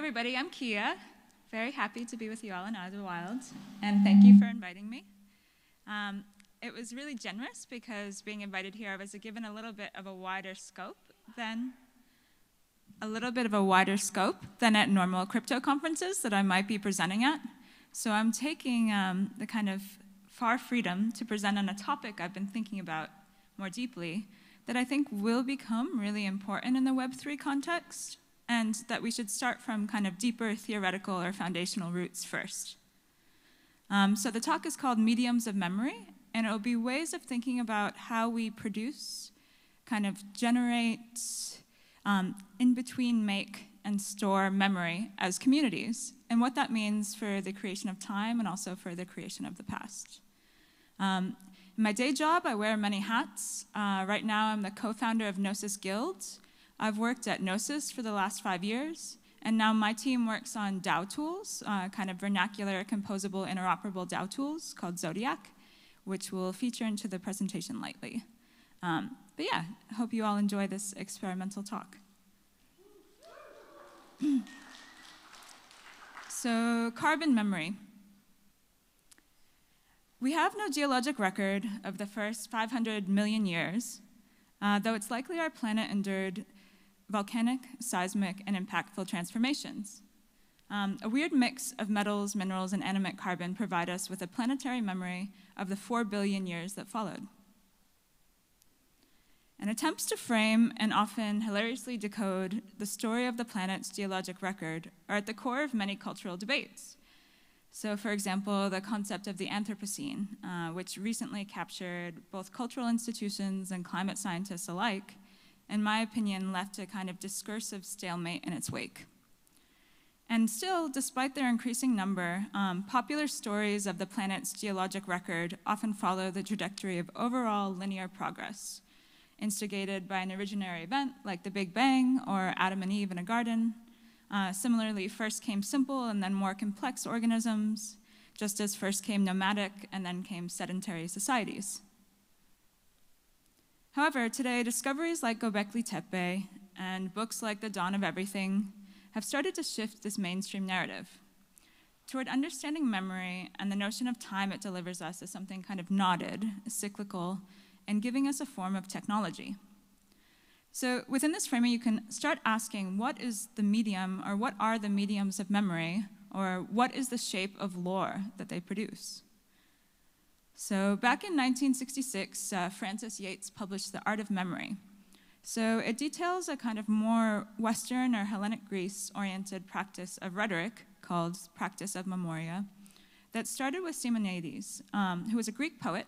everybody, I'm Kia. Very happy to be with you all in Idyllwild, and thank you for inviting me. It was really generous because being invited here, I was given a little bit of a wider scope than at normal crypto conferences that I might be presenting at. So I'm taking the kind of far freedom to present on a topic I've been thinking about more deeply that I think will become really important in the Web3 context, and that we should start from kind of deeper theoretical or foundational roots first. So the talk is called Mediums of Memory, and it will be ways of thinking about how we produce, kind of generate, in between make and store memory as communities, and what that means for the creation of time and also for the creation of the past. In my day job, I wear many hats. Right now, I'm the co-founder of Gnosis Guild. I've worked at Gnosis for the last 5 years, and now my team works on DAO tools, kind of vernacular, composable, interoperable DAO tools called Zodiac, which will feature into the presentation lightly. But yeah, I hope you all enjoy this experimental talk. So, carbon memory. We have no geologic record of the first 500 million years, though it's likely our planet endured volcanic, seismic, and impactful transformations. A weird mix of metals, minerals, and animate carbon provide us with a planetary memory of the 4 billion years that followed. And attempts to frame and often hilariously decode the story of the planet's geologic record are at the core of many cultural debates. So, for example, the concept of the Anthropocene, which recently captured both cultural institutions and climate scientists alike, in my opinion, left a kind of discursive stalemate in its wake. And still, despite their increasing number, popular stories of the planet's geologic record often follow the trajectory of overall linear progress, instigated by an originary event like the Big Bang or Adam and Eve in a garden. Similarly, first came simple and then more complex organisms, just as first came nomadic and then came sedentary societies. However, today, discoveries like Göbekli Tepe and books like The Dawn of Everything have started to shift this mainstream narrative toward understanding memory and the notion of time it delivers us as something kind of knotted, cyclical, and giving us a form of technology. So within this framing, you can start asking, what is the medium, or what are the mediums of memory, or what is the shape of lore that they produce? So back in 1966, Francis Yates published The Art of Memory. So it details a kind of more Western or Hellenic Greece-oriented practice of rhetoric called practice of memoria that started with Simonides, who was a Greek poet,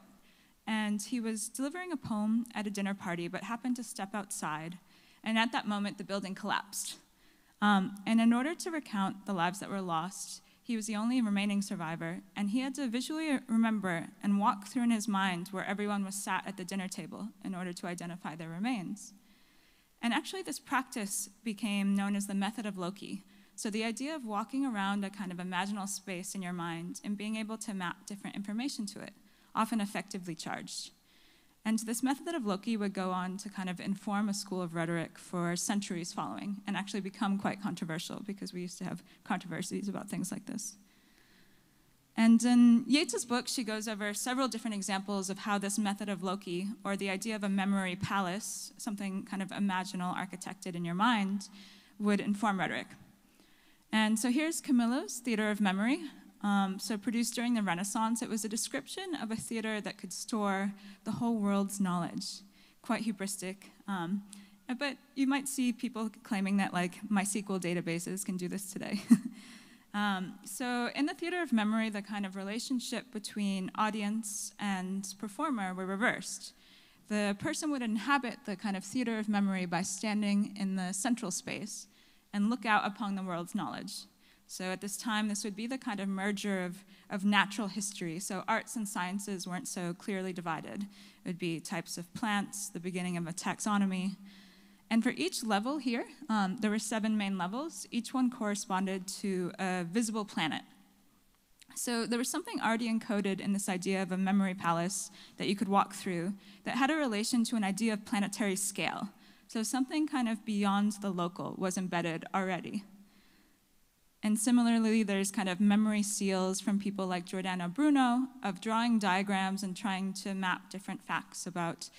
and he was delivering a poem at a dinner party but happened to step outside, and at that moment the building collapsed. And in order to recount the lives that were lost, he was the only remaining survivor, and he had to visually remember and walk through in his mind where everyone was sat at the dinner table in order to identify their remains. And actually, this practice became known as the Method of Loki. So the idea of walking around a kind of imaginal space in your mind and being able to map different information to it, often effectively charged. And this Method of Loki would go on to kind of inform a school of rhetoric for centuries following, and actually become quite controversial because we used to have controversies about things like this. And in Yeats's book, she goes over several different examples of how this Method of Loki, or the idea of a memory palace, something kind of imaginal, architected in your mind, would inform rhetoric. And so here's Camillo's Theater of Memory. So produced during the Renaissance, it was a description of a theater that could store the whole world's knowledge. Quite hubristic. But you might see people claiming that like MySQL databases can do this today. So in the theater of memory, the kind of relationship between audience and performer were reversed. The person would inhabit the kind of theater of memory by standing in the central space and look out upon the world's knowledge. So at this time, this would be the kind of merger of natural history. So arts and sciences weren't so clearly divided. It would be types of plants, the beginning of a taxonomy. And for each level here, there were 7 main levels. Each one corresponded to a visible planet. So there was something already encoded in this idea of a memory palace that you could walk through that had a relation to an idea of planetary scale. So something kind of beyond the local was embedded already. And similarly, there's kind of memory seals from people like Giordano Bruno of drawing diagrams and trying to map different facts about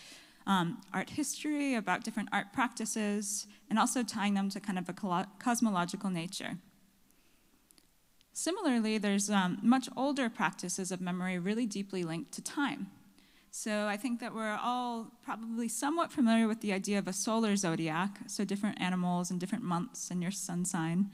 art history, about different art practices, and also tying them to kind of a cosmological nature. Similarly, there's much older practices of memory really deeply linked to time. So I think that we're all probably somewhat familiar with the idea of a solar zodiac, so different animals and different months and your sun sign.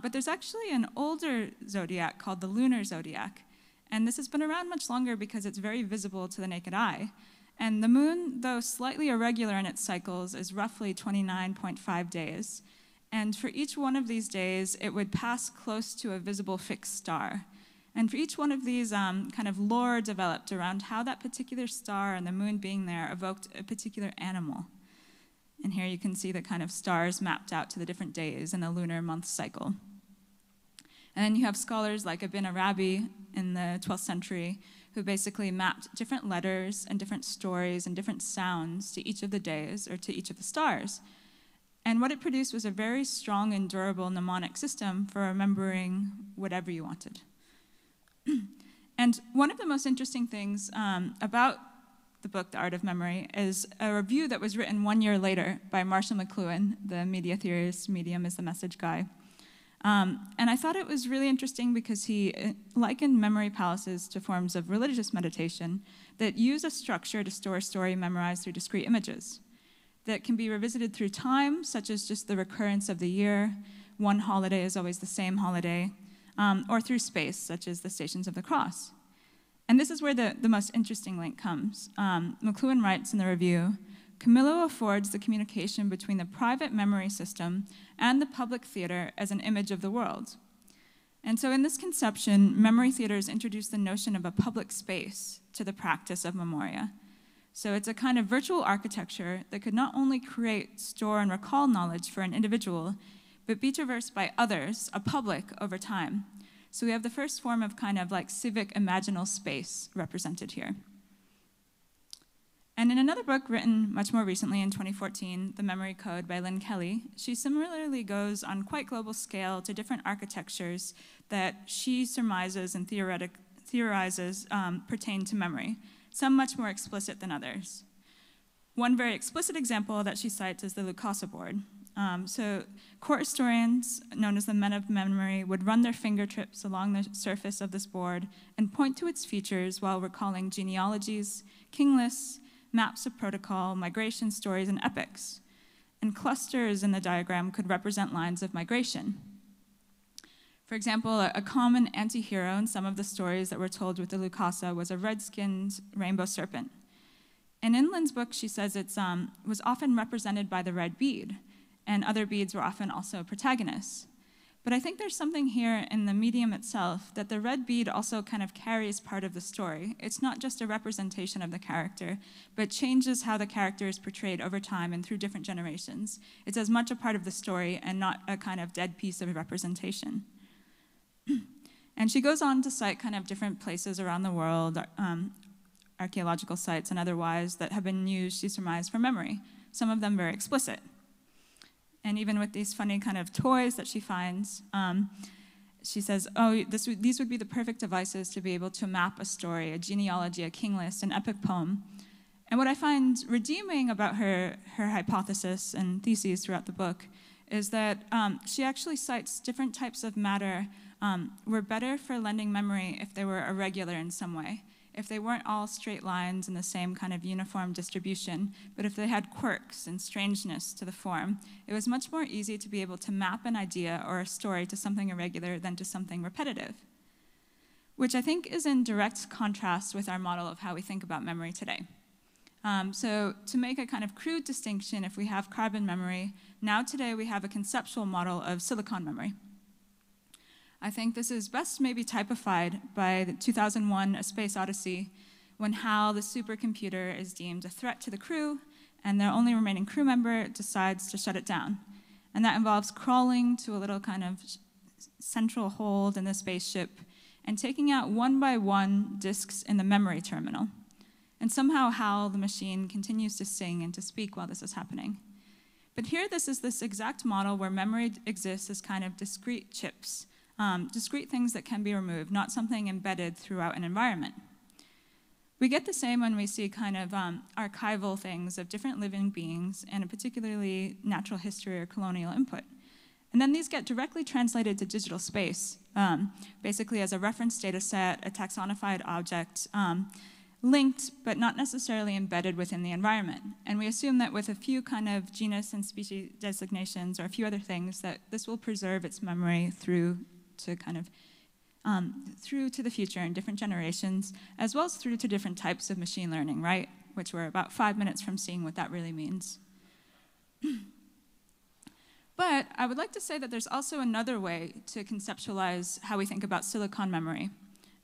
But there's actually an older zodiac called the Lunar Zodiac. And this has been around much longer because it's very visible to the naked eye. And the moon, though slightly irregular in its cycles, is roughly 29.5 days. And for each one of these days, it would pass close to a visible fixed star. And for each one of these, kind of lore developed around how that particular star and the moon being there evoked a particular animal. And here you can see the kind of stars mapped out to the different days in the lunar month cycle. And then you have scholars like Ibn Arabi in the 12th century who basically mapped different letters and different stories and different sounds to each of the days or to each of the stars. And what it produced was a very strong and durable mnemonic system for remembering whatever you wanted. And one of the most interesting things about the book, The Art of Memory, is a review that was written 1 year later by Marshall McLuhan, the media theorist, Medium is the message guy. And I thought it was really interesting because he likened memory palaces to forms of religious meditation that use a structure to store a story memorized through discrete images that can be revisited through time, such as just the recurrence of the year. One holiday is always the same holiday. Or through space, such as the Stations of the Cross. And this is where the most interesting link comes. McLuhan writes in the review, Camillo affords the communication between the private memory system and the public theater as an image of the world. And so in this conception, memory theaters introduce the notion of a public space to the practice of memoria. So it's a kind of virtual architecture that could not only create, store, and recall knowledge for an individual, but be traversed by others, a public, over time. So we have the first form of kind of like civic imaginal space represented here. And in another book written much more recently in 2014, The Memory Code by Lynn Kelly, she similarly goes on quite global scale to different architectures that she surmises and theorizes pertain to memory, some much more explicit than others. One very explicit example that she cites is the Lucasa Board. So court historians, known as the men of memory, would run their fingertips along the surface of this board and point to its features while recalling genealogies, king lists, maps of protocol, migration stories, and epics. And clusters in the diagram could represent lines of migration. For example, a common anti-hero in some of the stories that were told with the Lucasa was a red-skinned rainbow serpent. And in Lynn's book, she says it was often represented by the red bead, and other beads were often also protagonists. But I think there's something here in the medium itself that the red bead also kind of carries part of the story. It's not just a representation of the character, but changes how the character is portrayed over time and through different generations. It's as much a part of the story and not a kind of dead piece of representation. And she goes on to cite kind of different places around the world, archaeological sites and otherwise, that have been used, she surmised, for memory, some of them very explicit. And even with these funny kind of toys that she finds, she says, oh, these would be the perfect devices to be able to map a story, a genealogy, a king list, an epic poem. And what I find redeeming about her hypothesis and theses throughout the book is that she actually cites different types of matter were better for lending memory if they were irregular in some way. If they weren't all straight lines in the same kind of uniform distribution, but if they had quirks and strangeness to the form, it was much more easy to be able to map an idea or a story to something irregular than to something repetitive, which I think is in direct contrast with our model of how we think about memory today. So to make a kind of crude distinction, if we have carbon memory, now today we have a conceptual model of silicon memory. I think this is best maybe typified by the 2001 A Space Odyssey, when HAL, the supercomputer, is deemed a threat to the crew, and their only remaining crew member decides to shut it down. And that involves crawling to a little kind of central hold in the spaceship and taking out one by one disks in the memory terminal. And somehow HAL, the machine, continues to sing and to speak while this is happening. But here, this is this exact model where memory exists as kind of discrete chips discrete things that can be removed, not something embedded throughout an environment. We get the same when we see kind of archival things of different living beings and a particularly natural history or colonial input. And then these get directly translated to digital space, basically as a reference data set, a taxonified object, linked but not necessarily embedded within the environment. And we assume that with a few kind of genus and species designations or a few other things that this will preserve its memory through to kind of through to the future in different generations, as well as through to different types of machine learning, right? Which we're about 5 minutes from seeing what that really means. But I would like to say that there's also another way to conceptualize how we think about silicon memory.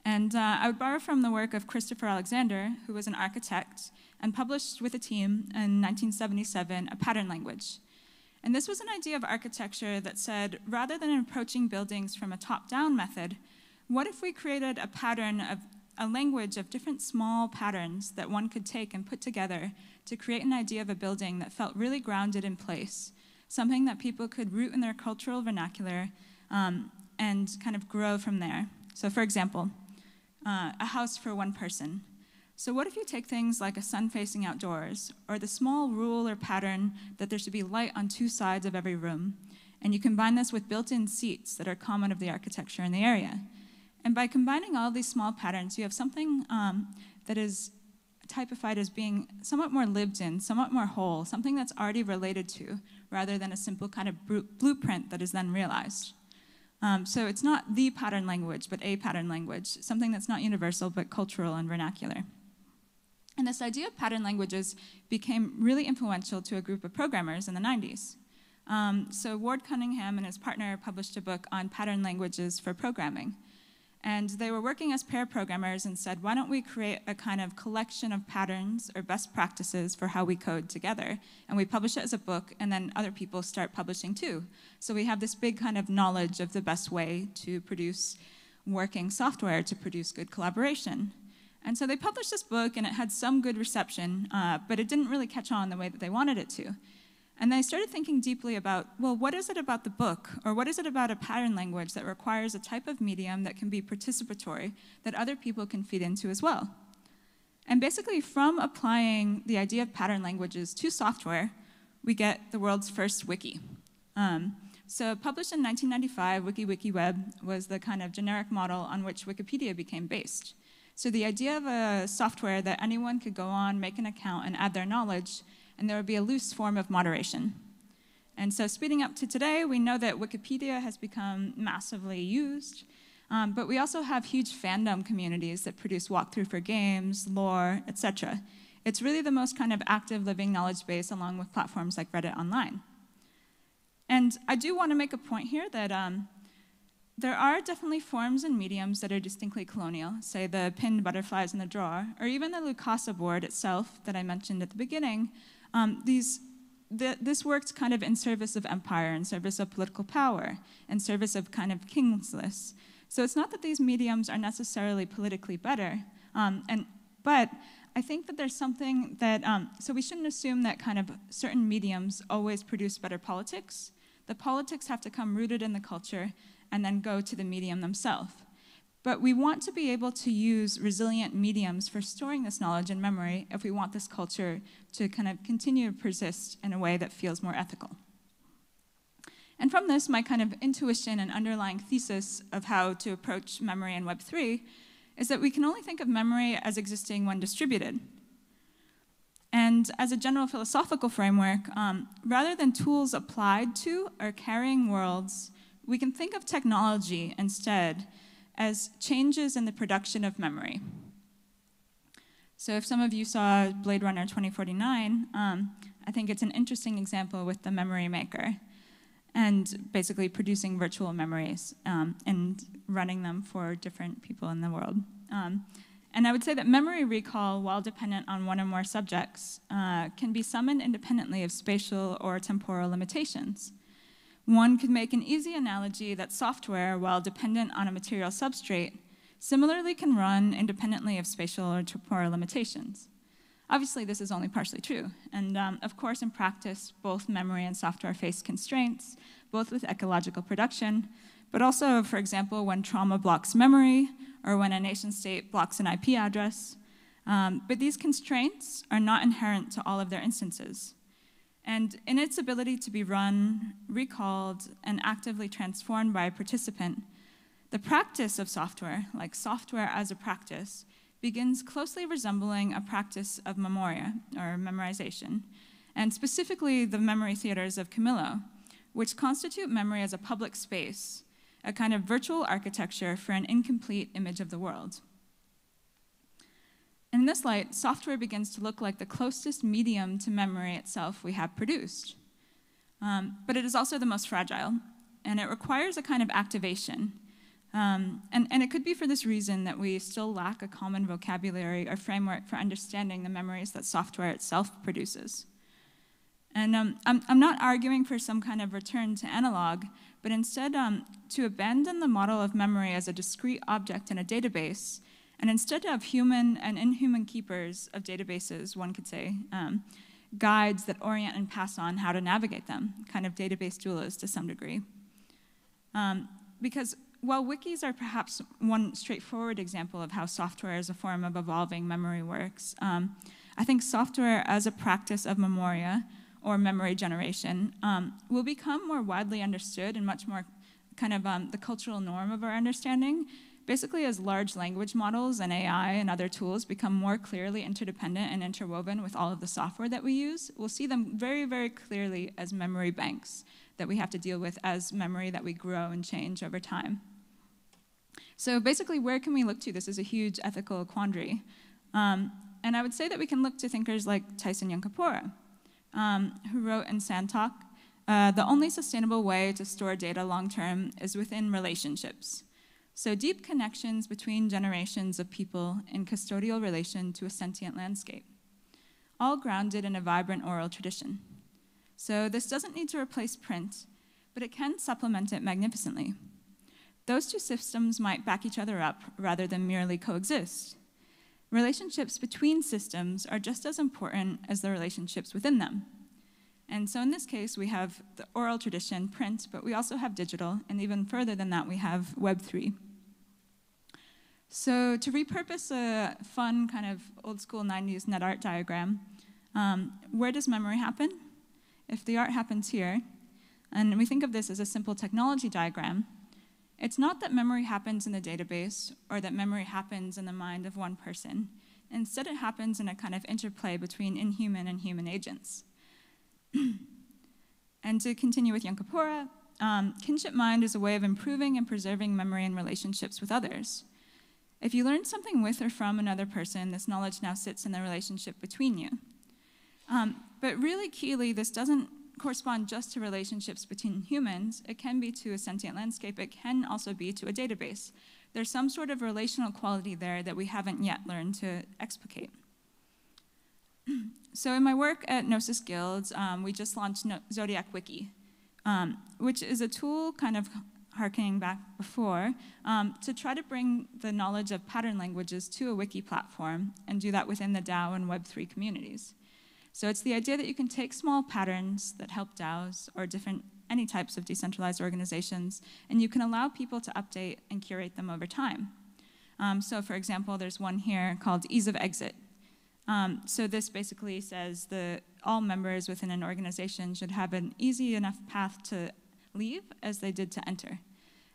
And I would borrow from the work of Christopher Alexander, who was an architect, and published with a team in 1977 a pattern language. And this was an idea of architecture that said, rather than approaching buildings from a top-down method, what if we created a pattern of a language of different small patterns that one could take and put together to create an idea of a building that felt really grounded in place, something that people could root in their cultural vernacular and kind of grow from there. So for example, a house for one person. So what if you take things like a sun facing outdoors, or the small rule or pattern that there should be light on 2 sides of every room, and you combine this with built-in seats that are common of the architecture in the area. And by combining all of these small patterns, you have something that is typified as being somewhat more lived in, somewhat more whole, something that's already related to, rather than a simple kind of blueprint that is then realized. So it's not the pattern language, but a pattern language, something that's not universal, but cultural and vernacular. And this idea of pattern languages became really influential to a group of programmers in the 90s. So Ward Cunningham and his partner published a book on pattern languages for programming. And they were working as pair programmers and said, why don't we create a kind of collection of patterns or best practices for how we code together? And we publish it as a book, and then other people start publishing too. So we have this big kind of knowledge of the best way to produce working software, to produce good collaboration. And so they published this book, and it had some good reception, but it didn't really catch on the way that they wanted it to. And they started thinking deeply about, well, what is it about the book, or what is it about a pattern language that requires a type of medium that can be participatory, that other people can feed into as well? And basically, from applying the idea of pattern languages to software, we get the world's first wiki. So published in 1995, WikiWeb was the kind of generic model on which Wikipedia became based. So the idea of a software that anyone could go on, make an account, and add their knowledge, and there would be a loose form of moderation. And so speeding up to today, we know that Wikipedia has become massively used, but we also have huge fandom communities that produce walkthrough for games, lore, etc. It's really the most kind of active living knowledge base along with platforms like Reddit Online. And I do want to make a point here that there are definitely forms and mediums that are distinctly colonial, say the pinned butterflies in the drawer, or even the Lucasa Board itself that I mentioned at the beginning. This worked kind of in service of empire, in service of political power, in service of kind of kingless. So it's not that these mediums are necessarily politically better, but I think that there's something that, so we shouldn't assume that kind of certain mediums always produce better politics. The politics have to come rooted in the culture and then go to the medium themselves. But we want to be able to use resilient mediums for storing this knowledge and memory if we want this culture to kind of continue to persist in a way that feels more ethical. And from this, my kind of intuition and underlying thesis of how to approach memory in Web3 is that we can only think of memory as existing when distributed. And as a general philosophical framework, rather than tools applied to or carrying worlds, we can think of technology instead as changes in the production of memory. So if some of you saw Blade Runner 2049, I think it's an interesting example with the memory maker and basically producing virtual memories and running them for different people in the world. And I would say that memory recall, while dependent on one or more subjects, can be summoned independently of spatial or temporal limitations. One could make an easy analogy that software, while dependent on a material substrate, similarly can run independently of spatial or temporal limitations. Obviously, this is only partially true. And of course, in practice, both memory and software face constraints, both with ecological production, but also, for example, when trauma blocks memory, or when a nation state blocks an IP address. But these constraints are not inherent to all of their instances. And in its ability to be run, recalled, and actively transformed by a participant, the practice of software, like software as a practice, begins closely resembling a practice of memoria, or memorization, and specifically the memory theaters of Camillo, which constitute memory as a public space, a kind of virtual architecture for an incomplete image of the world. In this light, software begins to look like the closest medium to memory itself we have produced. But it is also the most fragile, and it requires a kind of activation. And it could be for this reason that we still lack a common vocabulary or framework for understanding the memories that software itself produces. And I'm not arguing for some kind of return to analog, but instead to abandon the model of memory as a discrete object in a database, and instead of human and inhuman keepers of databases, one could say, guides that orient and pass on how to navigate them, kind of database doulas to some degree. Because while wikis are perhaps one straightforward example of how software as a form of evolving memory works, I think software as a practice of memoria, or memory generation, will become more widely understood and much more kind of the cultural norm of our understanding, basically as large language models and AI and other tools become more clearly interdependent and interwoven with all of the software that we use. We'll see them very, very clearly as memory banks that we have to deal with as memory that we grow and change over time. So basically, where can we look to? This is a huge ethical quandary. And I would say that we can look to thinkers like Tyson Yunkaporta, who wrote in Sandtalk, the only sustainable way to store data long-term is within relationships. So deep connections between generations of people in custodial relation to a sentient landscape, all grounded in a vibrant oral tradition. So this doesn't need to replace print, but it can supplement it magnificently. Those two systems might back each other up rather than merely coexist. Relationships between systems are just as important as the relationships within them. And so in this case, we have the oral tradition, print, but we also have digital, and even further than that, we have Web3. So to repurpose a fun kind of old school 90s net art diagram, where does memory happen? If the art happens here, and we think of this as a simple technology diagram, it's not that memory happens in the database or that memory happens in the mind of one person. Instead, it happens in a kind of interplay between inhuman and human agents. And to continue with Yunkaporta, kinship mind is a way of improving and preserving memory and relationships with others. If you learn something with or from another person, this knowledge now sits in the relationship between you. But really keyly, this doesn't correspond just to relationships between humans. It can be to a sentient landscape. It can also be to a database. There's some sort of relational quality there that we haven't yet learned to explicate. So in my work at Gnosis Guild, we just launched Zodiac Wiki, which is a tool kind of harkening back before, to try to bring the knowledge of pattern languages to a wiki platform and do that within the DAO and Web3 communities. So it's the idea that you can take small patterns that help DAOs or any types of decentralized organizations, and you can allow people to update and curate them over time. So for example, there's one here called ease of exit. So this basically says that all members within an organization should have an easy enough path to leave as they did to enter,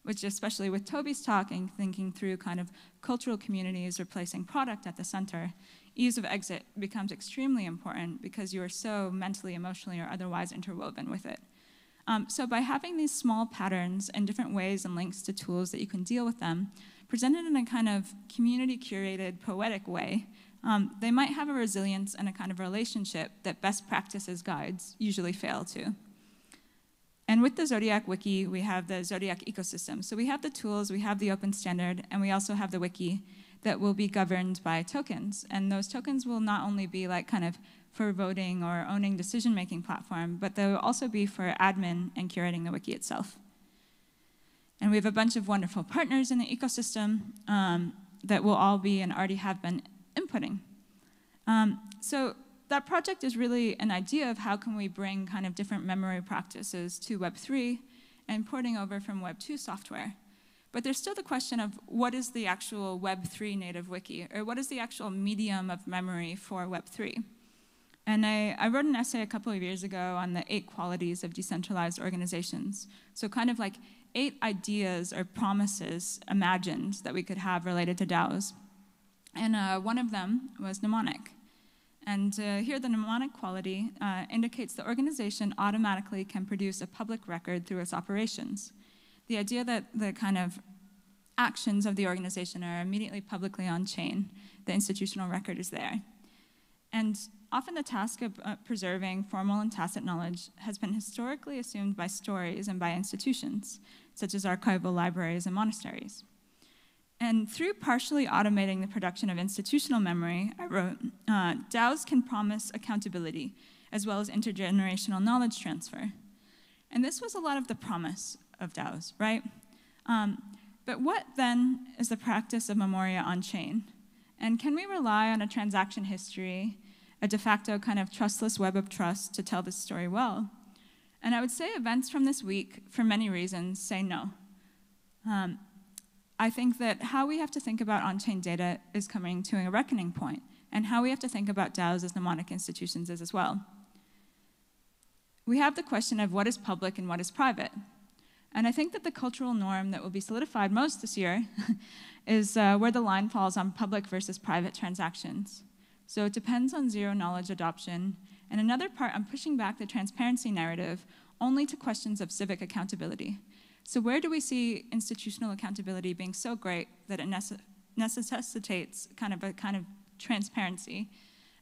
which especially with Toby's talk and thinking through kind of cultural communities replacing product at the center, ease of exit becomes extremely important because you are so mentally, emotionally, or otherwise interwoven with it. So by having these small patterns and different ways and links to tools that you can deal with them, presented in a kind of community-curated, poetic way, they might have a resilience and a kind of relationship that best practices guides usually fail to. And with the Zodiac Wiki, we have the Zodiac Ecosystem. So we have the tools, we have the open standard, and we also have the wiki that will be governed by tokens. And those tokens will not only be like kind of for voting or owning decision-making platform, but they'll also be for admin and curating the wiki itself. And we have a bunch of wonderful partners in the ecosystem that will all be and already have been inputting. So that project is really an idea of how can we bring kind of different memory practices to Web3 and porting over from Web2 software. But there's still the question of what is the actual Web3 native wiki, or what is the actual medium of memory for Web3? And I wrote an essay a couple of years ago on the 8 qualities of decentralized organizations. So kind of like 8 ideas or promises imagined that we could have related to DAOs. And one of them was mnemonic. And here the mnemonic quality indicates the organization automatically can produce a public record through its operations. The idea that the kind of actions of the organization are immediately publicly on chain, the institutional record is there. And often the task of preserving formal and tacit knowledge has been historically assumed by stories and by institutions, such as archival libraries and monasteries. And through partially automating the production of institutional memory, I wrote, DAOs can promise accountability, as well as intergenerational knowledge transfer. And this was a lot of the promise of DAOs, right? But what then is the practice of memoria on-chain? And can we rely on a transaction history, a de facto kind of trustless web of trust to tell this story well? And I would say events from this week, for many reasons, say no. I think that how we have to think about on-chain data is coming to a reckoning point, and how we have to think about DAOs as mnemonic institutions is as well. We have the question of what is public and what is private. And I think that the cultural norm that will be solidified most this year is where the line falls on public versus private transactions. So it depends on zero-knowledge adoption, and another part on pushing back the transparency narrative only to questions of civic accountability. So where do we see institutional accountability being so great that it necessitates kind of transparency?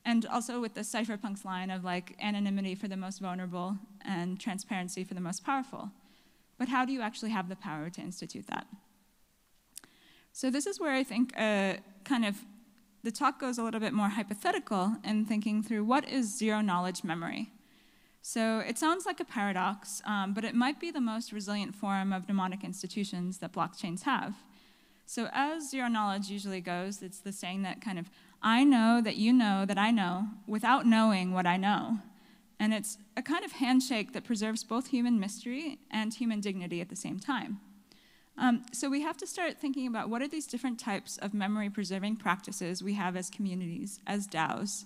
And also with the cypherpunks line of like anonymity for the most vulnerable and transparency for the most powerful. But how do you actually have the power to institute that? So this is where I think kind of the talk goes a little bit more hypothetical in thinking through what is zero-knowledge memory. So it sounds like a paradox, but it might be the most resilient form of mnemonic institutions that blockchains have. So as zero-knowledge usually goes, it's the saying that kind of, I know that I know, without knowing what I know. And it's a kind of handshake that preserves both human mystery and human dignity at the same time. So we have to start thinking about what are these different types of memory-preserving practices we have as communities, as DAOs,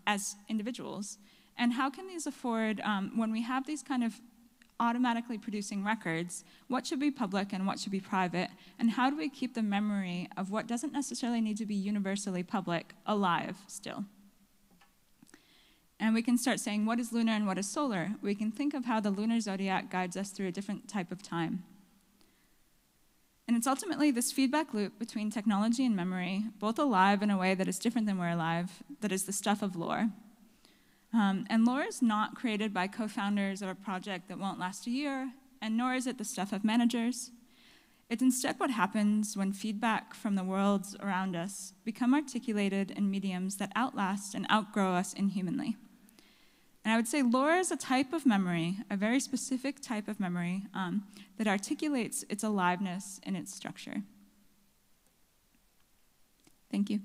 as individuals, and how can these afford, when we have these kind of automatically producing records, what should be public and what should be private, and how do we keep the memory of what doesn't necessarily need to be universally public alive still? And we can start saying what is lunar and what is solar. We can think of how the lunar zodiac guides us through a different type of time. And it's ultimately this feedback loop between technology and memory, both alive in a way that is different than we're alive, that is the stuff of lore. And lore is not created by co-founders of a project that won't last a year, and nor is it the stuff of managers. It's instead what happens when feedback from the worlds around us become articulated in mediums that outlast and outgrow us inhumanly. And I would say lore is a type of memory, a very specific type of memory that articulates its aliveness in its structure. Thank you.